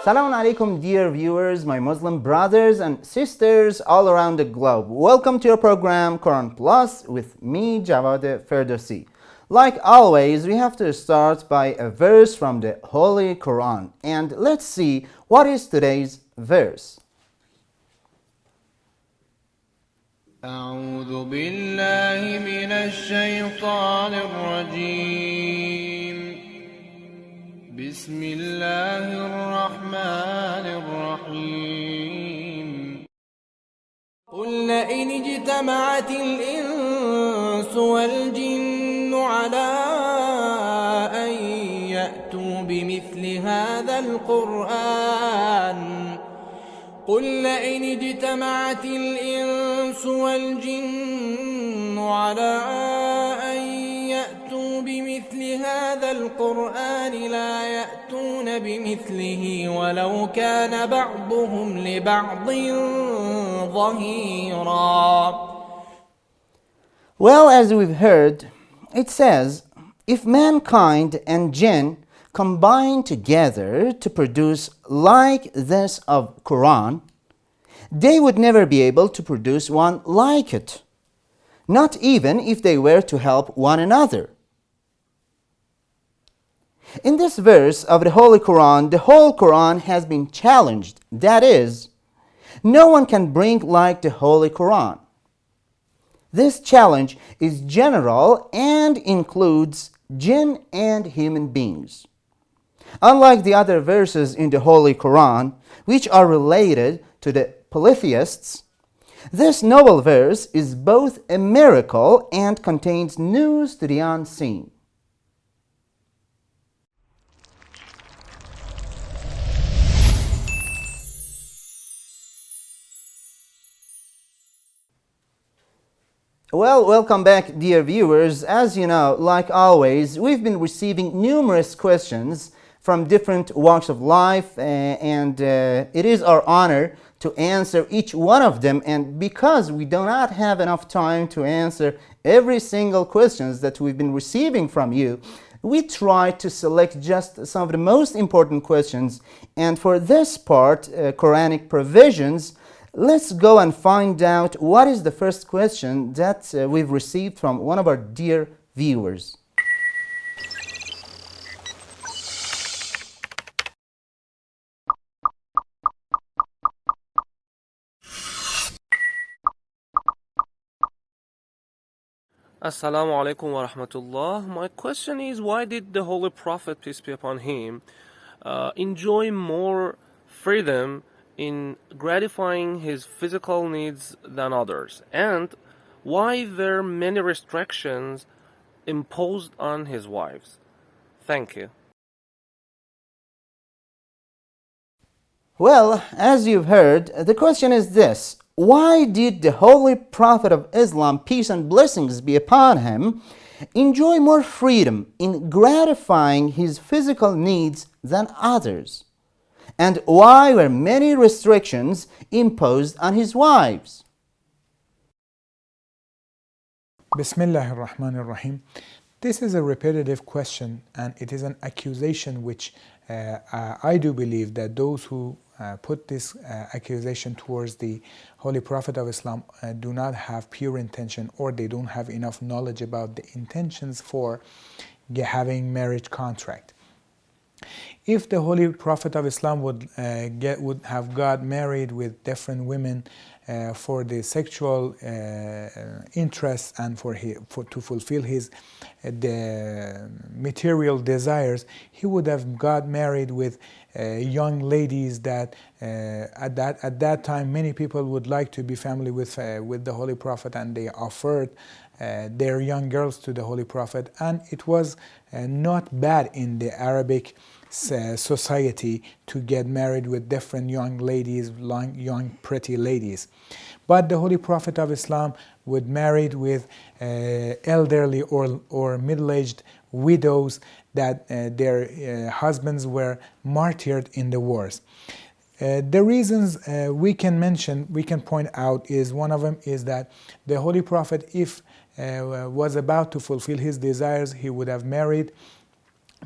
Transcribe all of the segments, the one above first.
Assalamu alaikum, dear viewers, my Muslim brothers and sisters all around the globe. Welcome to your program Quran Plus with me, Jawad Ferdowsi. Like always, we have to start by a verse from the Holy Quran. And let's see what is today's verse. أعوذ بالله من الشيطان الرجيم بسم الله الرحمن الرحيم قل لئن اجتمعت الإنس والجن على أن يأتوا بمثل هذا القرآن قل لئن اجتمعت الإنس والجن على أن يأتوا بمثل هذا القرآن لا يأتون بمثله ولو كان بعضهم لبعض ظهيرا. Well, as we've heard, it says, if mankind and jinn combine together to produce like this of Quran, they would never be able to produce one like it, not even if they were to help one another. In this verse of the Holy Quran, the whole Quran has been challenged. That is, no one can bring like the Holy Quran. This challenge is general and includes jinn and human beings. Unlike the other verses in the Holy Quran, which are related to the polytheists, this noble verse is both a miracle and contains news to the unseen. Well, welcome back, dear viewers. As you know, like always, we've been receiving numerous questions from different walks of life, and it is our honor to answer each one of them. And because we do not have enough time to answer every single questions that we've been receiving from you, we try to select just some of the most important questions. And for this part, Quranic provisions, let's go and find out what is the first question that we've received from one of our dear viewers. Assalamu alaikum wa rahmatullah. My question is, why did the Holy Prophet, peace be upon him, enjoy more freedom in gratifying his physical needs than others? And why were many restrictions imposed on his wives? Thank you. Well, as you've heard, the question is this: why did the Holy Prophet of Islam, peace and blessings be upon him, enjoy more freedom in gratifying his physical needs than others? And why were many restrictions imposed on his wives? Bismillah ar-Rahman ar-Rahim. This is a repetitive question, and it is an accusation which I do believe that those who put this accusation towards the Holy Prophet of Islam do not have pure intention, or they don't have enough knowledge about the intentions for having marriage contract. If the Holy Prophet of Islam would have got married with different women for the sexual interests and to fulfill his the material desires, he would have got married with young ladies that at that time many people would like to be family with the Holy Prophet, and they offered their young girls to the Holy Prophet, and it was not bad in the Arabic society to get married with different young ladies, young pretty ladies. But the Holy Prophet of Islam would marry with elderly or middle-aged widows that their husbands were martyred in the wars. The reasons we can point out is, one of them is that the Holy Prophet, if was about to fulfill his desires, he would have married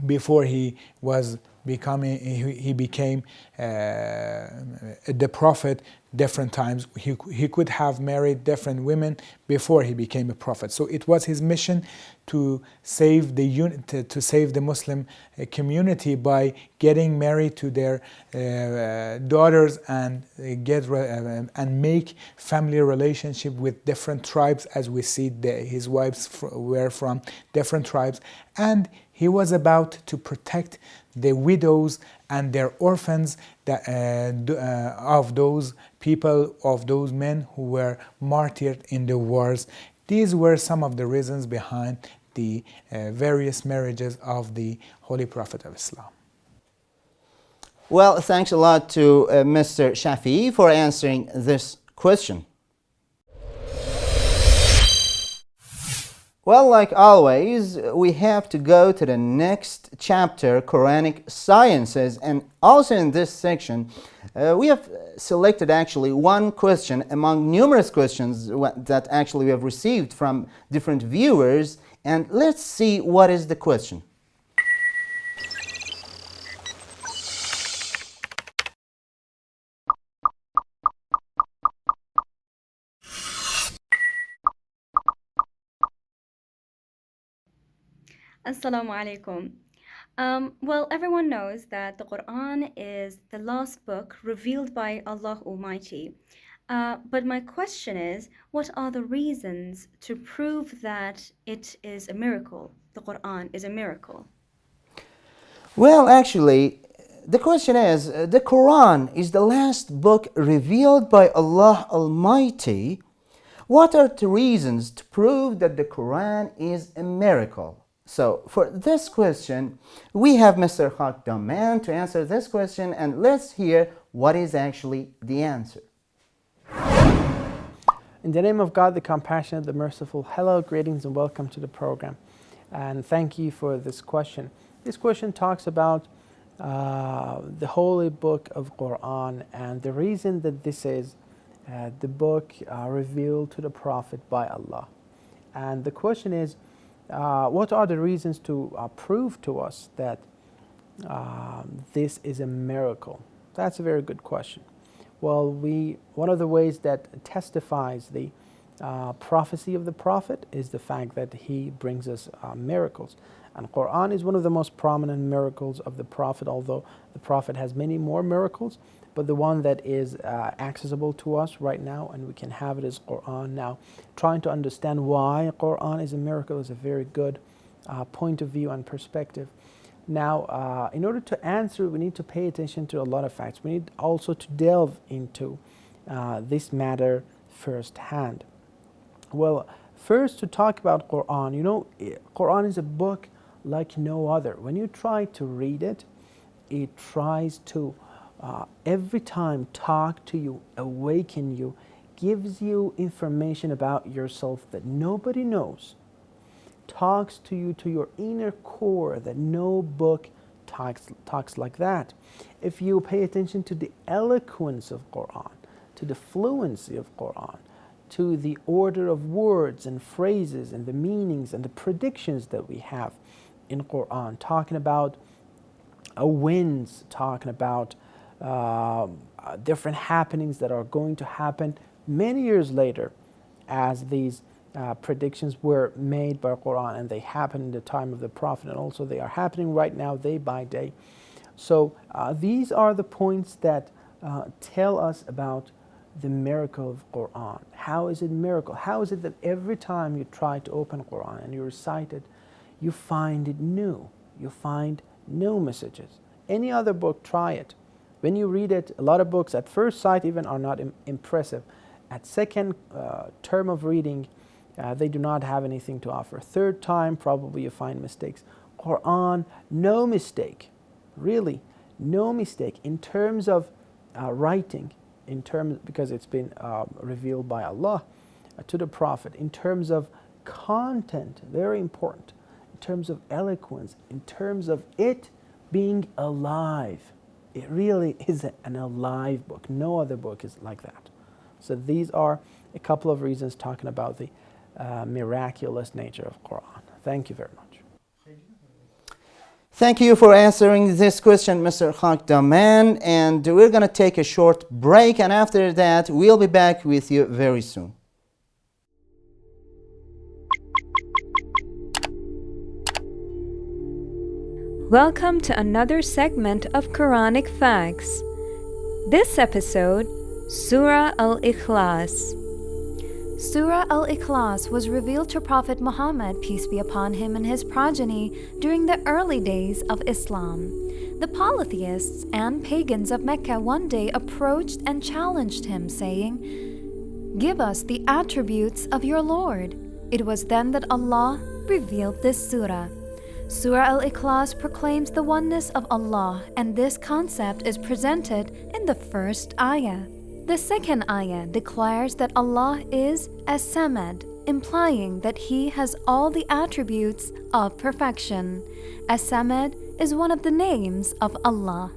before he was he became the prophet different times. He could have married different women before he became a prophet. So it was his mission to save the Muslim community by getting married to their daughters and make family relationship with different tribes, as we see his wives were from different tribes, and he was about to protect the widows and their orphans of those people, of those men who were martyred in the wars. These were some of the reasons behind the various marriages of the Holy Prophet of Islam. Well, thanks a lot to Mr. Shafi for answering this question. Well, like always, we have to go to the next chapter, Quranic Sciences, and also in this section, we have selected actually one question among numerous questions that actually we have received from different viewers, and let's see what is the question. Assalamu alaikum. Well, everyone knows that the Quran is the last book revealed by Allah Almighty. But my question is, what are the reasons to prove that it is a miracle? The Quran is a miracle. Well, actually, the question is, the Quran is the last book revealed by Allah Almighty. What are the reasons to prove that the Quran is a miracle? So, for this question, we have Mr. Haq Daman to answer this question, and let's hear what is actually the answer. In the name of God, the Compassionate, the Merciful, hello, greetings, and welcome to the program. And thank you for this question. This question talks about the holy book of Quran, and the reason that this is the book revealed to the Prophet by Allah. And the question is, what are the reasons to prove to us that this is a miracle? That's a very good question. Well, one of the ways that testifies the prophecy of the Prophet is the fact that he brings us miracles. And Quran is one of the most prominent miracles of the Prophet, although the Prophet has many more miracles. But the one that is accessible to us right now, and we can have it, is Quran. Now, trying to understand why Quran is a miracle is a very good point of view and perspective. Now, in order to answer, we need to pay attention to a lot of facts. We need also to delve into this matter firsthand. Well, first, to talk about Quran, Quran is a book like no other. When you try to read it, it tries to every time talk to you, awaken you, gives you information about yourself that nobody knows, talks to you to your inner core that no book talks like that. If you pay attention to the eloquence of Quran, to the fluency of Quran, to the order of words and phrases and the meanings and the predictions that we have in Quran, talking about winds, talking about different happenings that are going to happen many years later, as these predictions were made by Quran, and they happened in the time of the Prophet, and also they are happening right now, day by day. So these are the points that tell us about the miracle of Quran. How is it a miracle? How is it that every time you try to open Quran and you recite it, you find it new? You find new messages. Any other book, try it. When you read it, a lot of books at first sight even are not impressive. At second term of reading, they do not have anything to offer. Third time, probably you find mistakes. Quran, no mistake. Really, no mistake in terms of writing, because it's been revealed by Allah to the Prophet. In terms of content, very important. In terms of eloquence, in terms of it being alive. It really is an alive book. No other book is like that. So these are a couple of reasons talking about the miraculous nature of Quran. Thank you very much. Thank you for answering this question, Mr. Khakdaman. And we're going to take a short break, and after that, we'll be back with you very soon. Welcome to another segment of Quranic Facts. This episode, Surah Al-Ikhlas. Surah Al-Ikhlas was revealed to Prophet Muhammad, peace be upon him, and his progeny during the early days of Islam. The polytheists and pagans of Mecca one day approached and challenged him, saying, "Give us the attributes of your Lord." It was then that Allah revealed this surah. Surah Al-Ikhlas proclaims the oneness of Allah, and this concept is presented in the first ayah. The second ayah declares that Allah is As-Samad, implying that He has all the attributes of perfection. As-Samad is one of the names of Allah.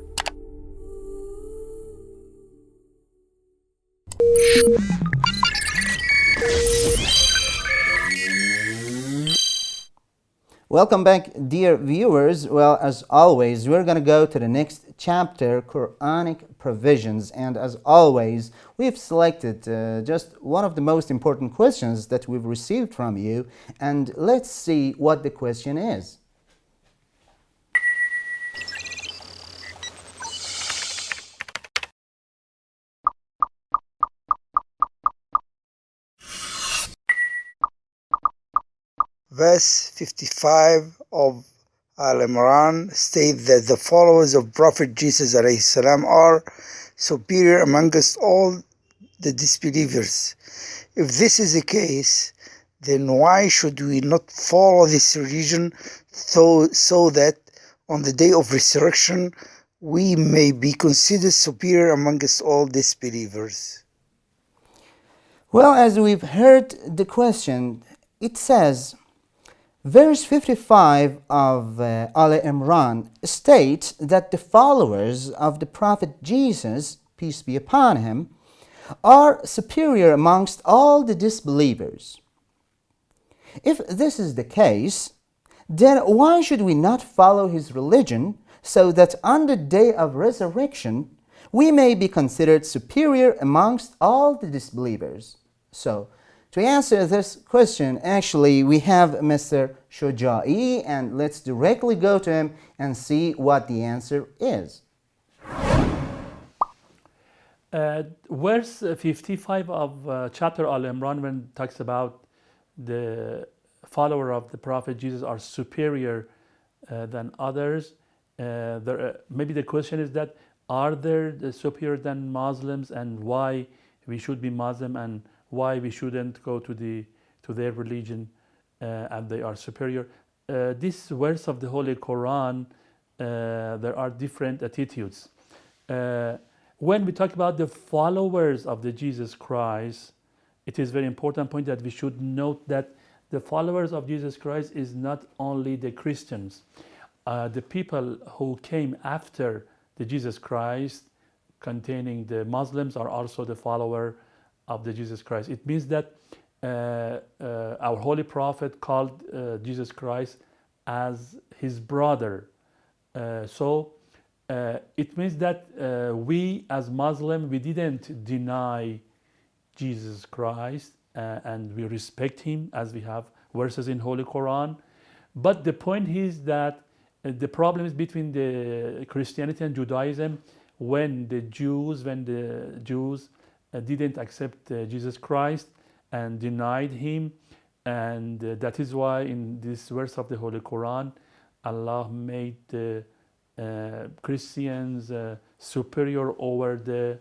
Welcome back, dear viewers. Well, as always, we're going to go to the next chapter, Quranic provisions. And as always, we've selected just one of the most important questions that we've received from you. And let's see what the question is. Verse 55 of Al-Imran state that the followers of Prophet Jesus ﷺ are superior amongst all the disbelievers. If this is the case, then why should we not follow this religion so that on the day of resurrection we may be considered superior amongst all disbelievers? Well, as we've heard the question, it says, Verse 55 of Al-Imran states that the followers of the Prophet Jesus, peace be upon him, are superior amongst all the disbelievers. If this is the case, then why should we not follow his religion so that on the day of resurrection we may be considered superior amongst all the disbelievers? So, to answer this question, actually, we have Mr. Shuja'i, and let's directly go to him and see what the answer is. Verse 55 of chapter Al-Imran, when it talks about the follower of the Prophet Jesus are superior than others, maybe the question is that, are they superior than Muslims, and why we should be Muslim, and why we shouldn't go to their religion and they are superior. This verse of the Holy Quran, there are different attitudes. When we talk about the followers of the Jesus Christ, it is very important point that we should note that the followers of Jesus Christ is not only the Christians. The people who came after the Jesus Christ, containing the Muslims, are also the follower of the Jesus Christ. It means that our Holy Prophet called Jesus Christ as his brother. So it means that we as Muslim, we didn't deny Jesus Christ and we respect him, as we have verses in Holy Quran. But the point is that the problem is between the Christianity and Judaism. When the Jews didn't accept Jesus Christ and denied him, and that is why in this verse of the Holy Quran Allah made the Christians superior over the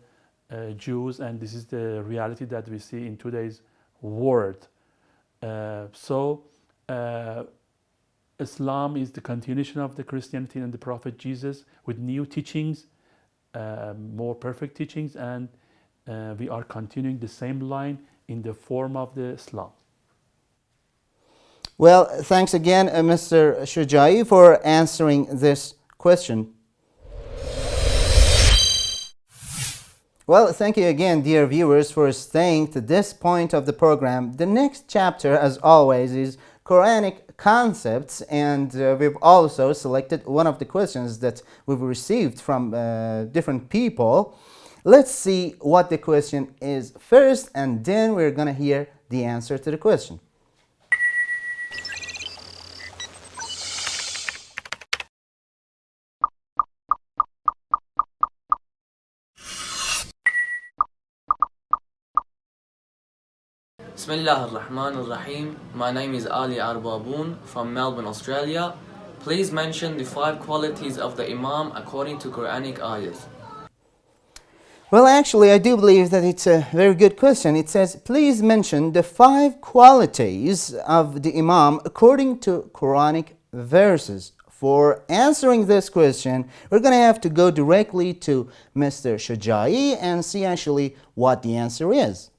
Jews, and this is the reality that we see in today's world. So Islam is the continuation of the Christianity and the Prophet Jesus with new teachings, more perfect teachings, and we are continuing the same line in the form of the Islam. Well, thanks again, Mr. Shuja'i, for answering this question. Well, thank you again, dear viewers, for staying to this point of the program. The next chapter, as always, is Quranic concepts, and we've also selected one of the questions that we've received from different people. Let's see what the question is first, and then we're gonna hear the answer to the question. Bismillah ar-Rahman ar-Rahim. My name is Ali Arbaboon from Melbourne, Australia. Please mention the 5 qualities of the Imam according to Quranic ayahs. Well, actually, I do believe that it's a very good question. It says, please mention the 5 qualities of the Imam according to Quranic verses. For answering this question, we're going to have to go directly to Mr. Shujai and see actually what the answer is.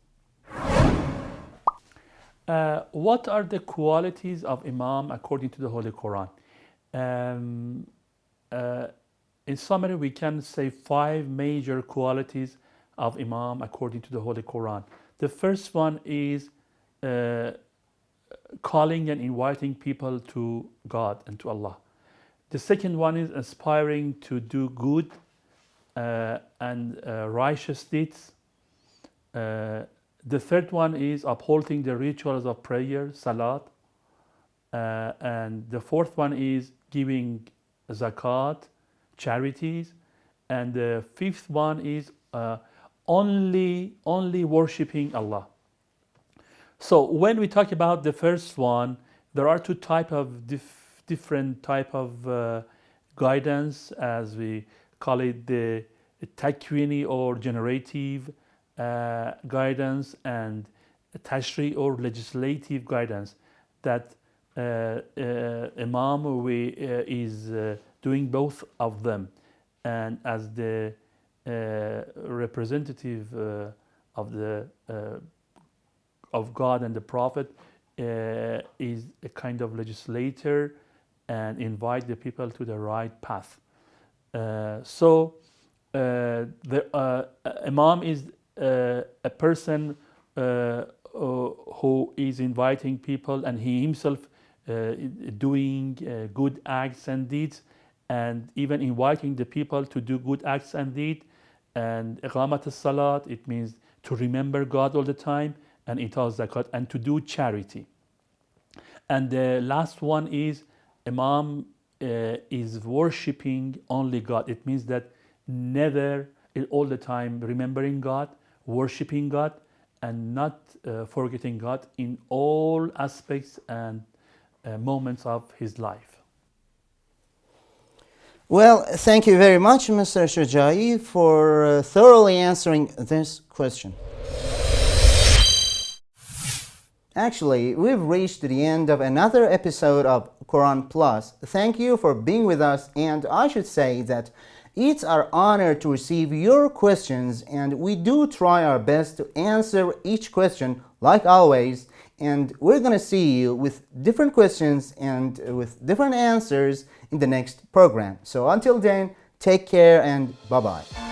What are the qualities of Imam according to the Holy Quran? In summary, we can say 5 major qualities of Imam according to the Holy Quran. The first one is calling and inviting people to God and to Allah. The second one is aspiring to do good and righteous deeds. The third one is upholding the rituals of prayer, salat. And the fourth one is giving zakat, charities. And the fifth one is only worshipping Allah. So when we talk about the first one, there are 2 type of different type of guidance, as we call it, the takwini or generative guidance, and tashri or legislative guidance, that Imam is doing both of them, and as the representative of God and the Prophet is a kind of legislator and invite the people to the right path. So the Imam is a person who is inviting people, and he himself doing good acts and deeds, and even inviting the people to do good acts and deeds. And iqamat as-salat, it means to remember God all the time, and ita zakat, and to do charity. And the last one is Imam is worshipping only God. It means that never, all the time, remembering God, worshipping God, and not forgetting God in all aspects and moments of his life. Well, thank you very much, Mr. Shujai, for thoroughly answering this question. Actually, we've reached the end of another episode of Quran Plus. Thank you for being with us, and I should say that it's our honor to receive your questions, and we do try our best to answer each question like always, and we're going to see you with different questions and with different answers in the next program. So until then, take care and bye-bye.